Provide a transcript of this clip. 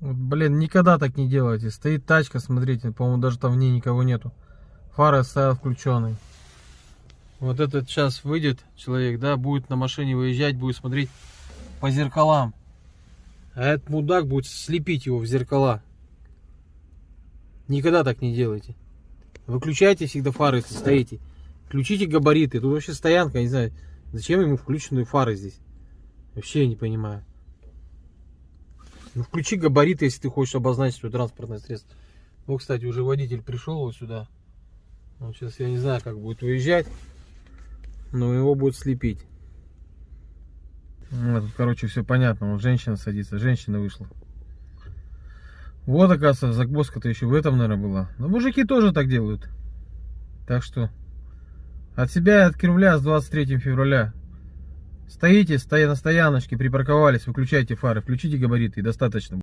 Вот, блин, никогда так не делайте. Стоит тачка, смотрите, по-моему, даже там в ней никого нету. Фары стоят включенные. Вот этот сейчас выйдет человек, да, будет на машине выезжать, будет смотреть по зеркалам. А этот мудак будет слепить его в зеркала. Никогда так не делайте. Выключайте всегда фары, если стоите. Включите габариты. Тут вообще стоянка, я не знаю, зачем ему включенные фары здесь. Вообще я не понимаю. Ну включи габариты, если ты хочешь обозначить свое транспортное средство. Ну, кстати, уже водитель пришел вот сюда. Вот сейчас я не знаю, как будет выезжать, но его будет слепить. Вот, тут, короче, все понятно. Вот женщина садится, женщина вышла. Вот, оказывается, загвоздка-то еще в этом, наверное, была. Но мужики тоже так делают. Так что от себя и от Кремля с 23 февраля. Стоите, стоя на стояночке, припарковались, выключайте фары, включите габариты, и достаточно.